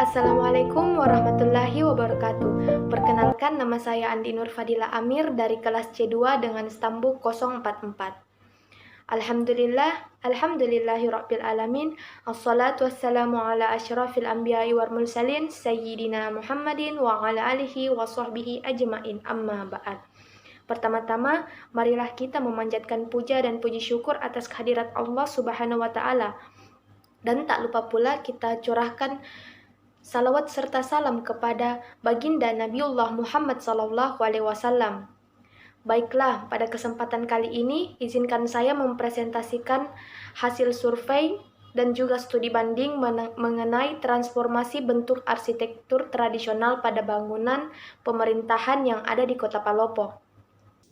Assalamualaikum warahmatullahi wabarakatuh. Perkenalkan, nama saya Andi Nur Fadila Amir dari kelas C2 dengan stambuk 044. Alhamdulillahirabbil alamin. Assalatu wassalamu ala asyrafil anbiya'i wal mursalin sayyidina Muhammadin wa ala alihi wa sahbihi ajmain. Amma ba'd. Pertama-tama, marilah kita memanjatkan puja dan puji syukur atas kehadirat Allah Subhanahu wa taala. Dan tak lupa pula kita curahkan salawat serta salam kepada baginda Nabiullah Muhammad SAW. Baiklah, pada kesempatan kali ini izinkan saya mempresentasikan hasil survei dan juga studi banding mengenai transformasi bentuk arsitektur tradisional pada bangunan pemerintahan yang ada di Kota Palopo.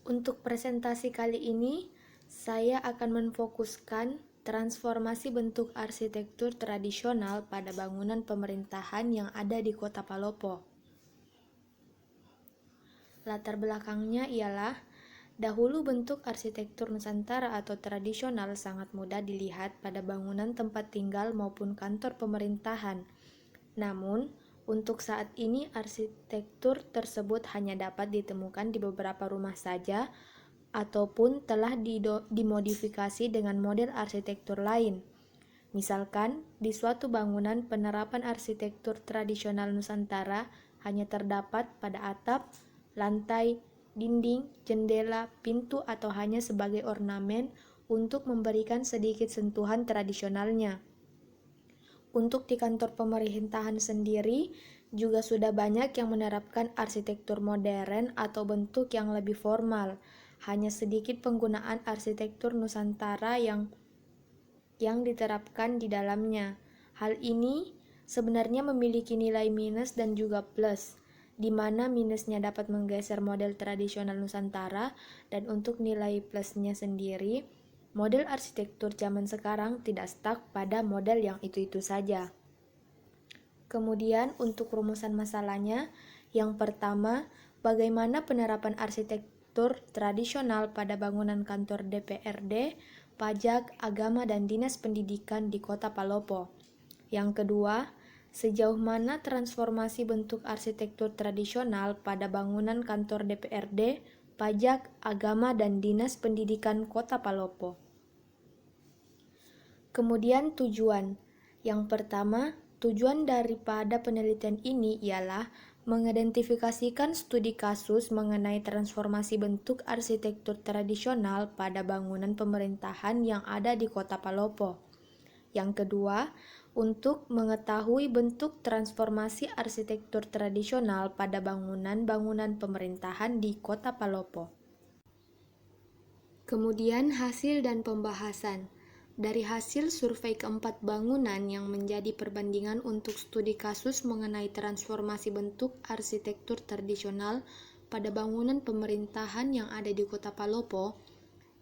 Untuk presentasi kali ini, saya akan memfokuskan transformasi bentuk arsitektur tradisional pada bangunan pemerintahan yang ada di Kota Palopo. Latar belakangnya ialah, dahulu bentuk arsitektur Nusantara atau tradisional sangat mudah dilihat pada bangunan tempat tinggal maupun kantor pemerintahan. Namun, untuk saat ini arsitektur tersebut hanya dapat ditemukan di beberapa rumah saja, ataupun telah dimodifikasi dengan model arsitektur lain. Misalkan, di suatu bangunan penerapan arsitektur tradisional Nusantara hanya terdapat pada atap, lantai, dinding, jendela, pintu atau hanya sebagai ornamen untuk memberikan sedikit sentuhan tradisionalnya. Untuk di kantor pemerintahan sendiri, juga sudah banyak yang menerapkan arsitektur modern atau bentuk yang lebih formal. Hanya sedikit penggunaan arsitektur Nusantara yang diterapkan di dalamnya. Hal ini sebenarnya memiliki nilai minus dan juga plus, di mana minusnya dapat menggeser model tradisional Nusantara, dan untuk nilai plusnya sendiri, model arsitektur zaman sekarang tidak stuck pada model yang itu-itu saja. Kemudian untuk rumusan masalahnya, yang pertama, bagaimana penerapan arsitektur tradisional pada bangunan kantor DPRD, pajak, agama, dan dinas pendidikan di Kota Palopo. Yang kedua, sejauh mana transformasi bentuk arsitektur tradisional pada bangunan kantor DPRD, pajak, agama, dan dinas pendidikan Kota Palopo. Kemudian tujuan. Yang pertama, tujuan daripada penelitian ini ialah mengidentifikasikan studi kasus mengenai transformasi bentuk arsitektur tradisional pada bangunan pemerintahan yang ada di Kota Palopo. Yang kedua, untuk mengetahui bentuk transformasi arsitektur tradisional pada bangunan-bangunan pemerintahan di Kota Palopo. Kemudian hasil dan pembahasan. Dari hasil survei keempat bangunan yang menjadi perbandingan untuk studi kasus mengenai transformasi bentuk arsitektur tradisional pada bangunan pemerintahan yang ada di Kota Palopo,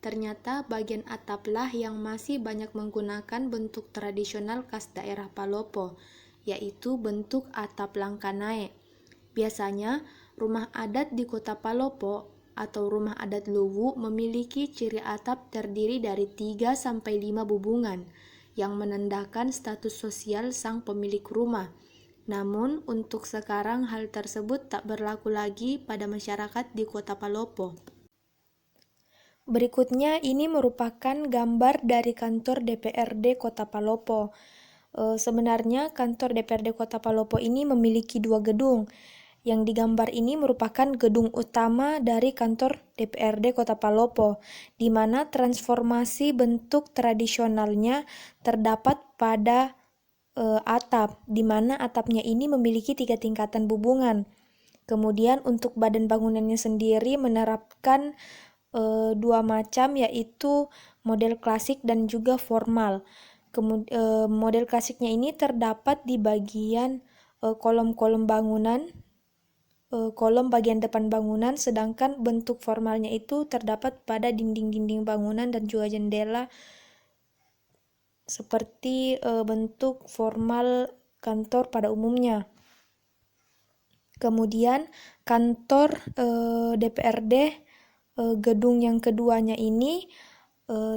ternyata bagian ataplah yang masih banyak menggunakan bentuk tradisional khas daerah Palopo, yaitu bentuk atap langkah naik. Biasanya, rumah adat di Kota Palopo atau rumah adat Luwu memiliki ciri atap terdiri dari 3-5 bubungan yang menandakan status sosial sang pemilik rumah. Namun, untuk sekarang hal tersebut tak berlaku lagi pada masyarakat di Kota Palopo. Berikutnya, ini merupakan gambar dari kantor DPRD Kota Palopo. Sebenarnya kantor DPRD Kota Palopo ini memiliki 2 gedung. Yang digambar ini merupakan gedung utama dari kantor DPRD Kota Palopo, di mana transformasi bentuk tradisionalnya terdapat pada atap, di mana atapnya ini memiliki 3 tingkatan bubungan. Kemudian untuk badan bangunannya sendiri menerapkan 2 macam, yaitu model klasik dan juga formal. Model klasiknya ini terdapat di bagian kolom-kolom bangunan, kolom bagian depan bangunan, sedangkan bentuk formalnya itu terdapat pada dinding-dinding bangunan dan juga jendela, seperti bentuk formal kantor pada umumnya. Kemudian kantor DPRD gedung yang keduanya ini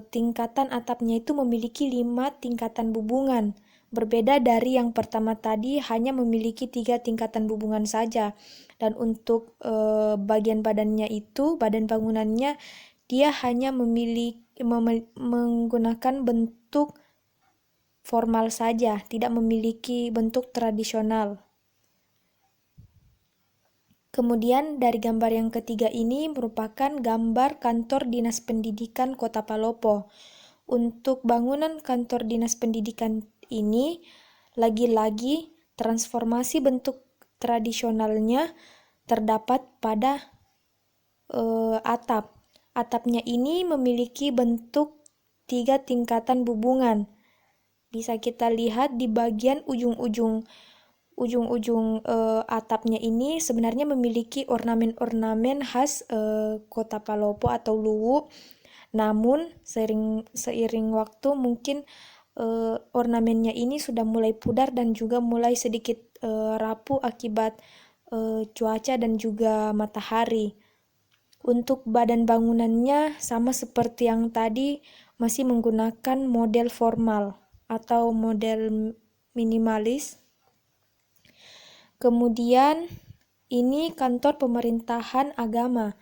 tingkatan atapnya itu memiliki 5 tingkatan bubungan Berbeda dari yang pertama tadi, hanya memiliki 3 tingkatan hubungan saja. Dan untuk bagian badannya itu, badan bangunannya, dia hanya menggunakan bentuk formal saja, tidak memiliki bentuk tradisional. Kemudian dari gambar yang ketiga ini merupakan gambar kantor Dinas Pendidikan Kota Palopo. Untuk bangunan kantor Dinas Pendidikan ini, lagi-lagi transformasi bentuk tradisionalnya terdapat pada atap. Atapnya ini memiliki bentuk 3 tingkatan hubungan. Bisa kita lihat di bagian ujung-ujung atapnya ini sebenarnya memiliki ornamen-ornamen khas Kota Palopo atau Luwu. Namun seiring waktu mungkin ornamennya ini sudah mulai pudar dan juga mulai sedikit rapuh akibat cuaca dan juga matahari. Untuk badan bangunannya sama seperti yang tadi, masih menggunakan model formal atau model minimalis. Kemudian ini kantor pemerintahan agama.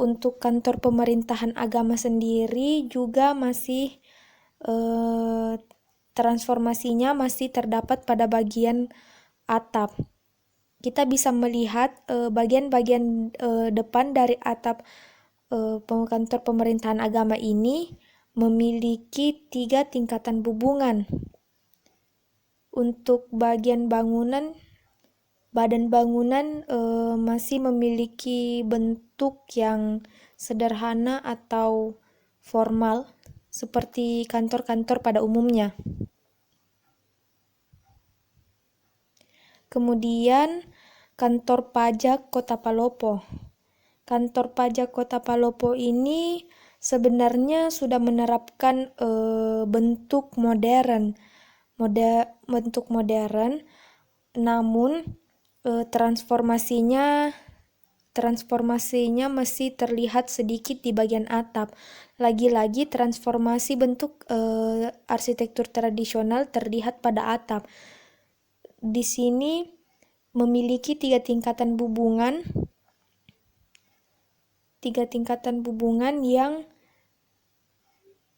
Untuk kantor pemerintahan agama sendiri juga masih transformasinya masih terdapat pada bagian atap. Kita bisa melihat bagian-bagian depan dari atap kantor pemerintahan agama ini memiliki 3 tingkatan hubungan. Untuk bagian bangunan, badan bangunan masih memiliki bentuk yang sederhana atau formal seperti kantor-kantor pada umumnya. Kemudian kantor pajak Kota Palopo. Kantor pajak Kota Palopo ini sebenarnya sudah menerapkan bentuk modern, namun transformasinya masih terlihat sedikit di bagian atap. Lagi-lagi transformasi bentuk arsitektur tradisional terlihat pada atap. Di sini memiliki 3 tingkatan hubungan yang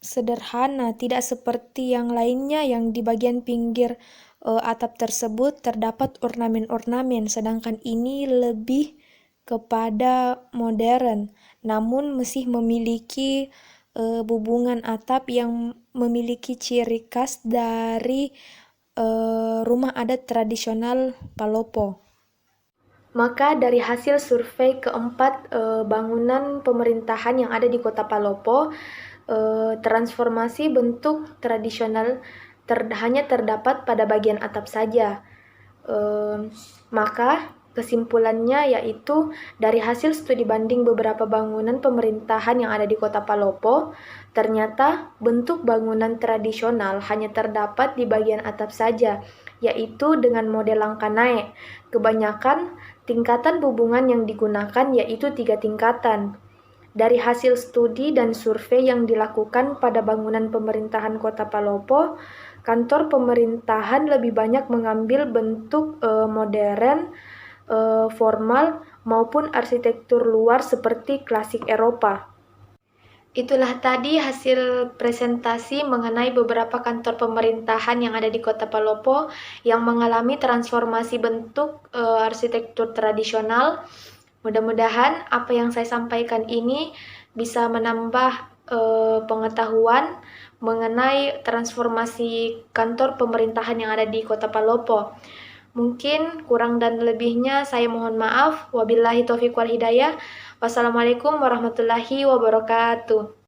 sederhana, tidak seperti yang lainnya yang di bagian pinggir atap tersebut terdapat ornamen-ornamen, sedangkan ini lebih kepada modern, namun masih memiliki hubungan atap yang memiliki ciri khas dari rumah adat tradisional Palopo. Maka dari hasil survei keempat bangunan pemerintahan yang ada di Kota Palopo, transformasi bentuk tradisional hanya terdapat pada bagian atap saja. Maka kesimpulannya yaitu dari hasil studi banding beberapa bangunan pemerintahan yang ada di Kota Palopo, ternyata bentuk bangunan tradisional hanya terdapat di bagian atap saja, yaitu dengan model langkah naik. Kebanyakan tingkatan hubungan yang digunakan yaitu 3 tingkatan. Dari hasil studi dan survei yang dilakukan pada bangunan pemerintahan Kota Palopo, kantor pemerintahan lebih banyak mengambil bentuk modern, formal, maupun arsitektur luar seperti klasik Eropa. Itulah tadi hasil presentasi mengenai beberapa kantor pemerintahan yang ada di Kota Palopo yang mengalami transformasi bentuk arsitektur tradisional. Mudah-mudahan apa yang saya sampaikan ini bisa menambah pengetahuan mengenai transformasi kantor pemerintahan yang ada di Kota Palopo. Mungkin kurang dan lebihnya saya mohon maaf. Wabillahi taufiq wal hidayah. Wassalamualaikum warahmatullahi wabarakatuh.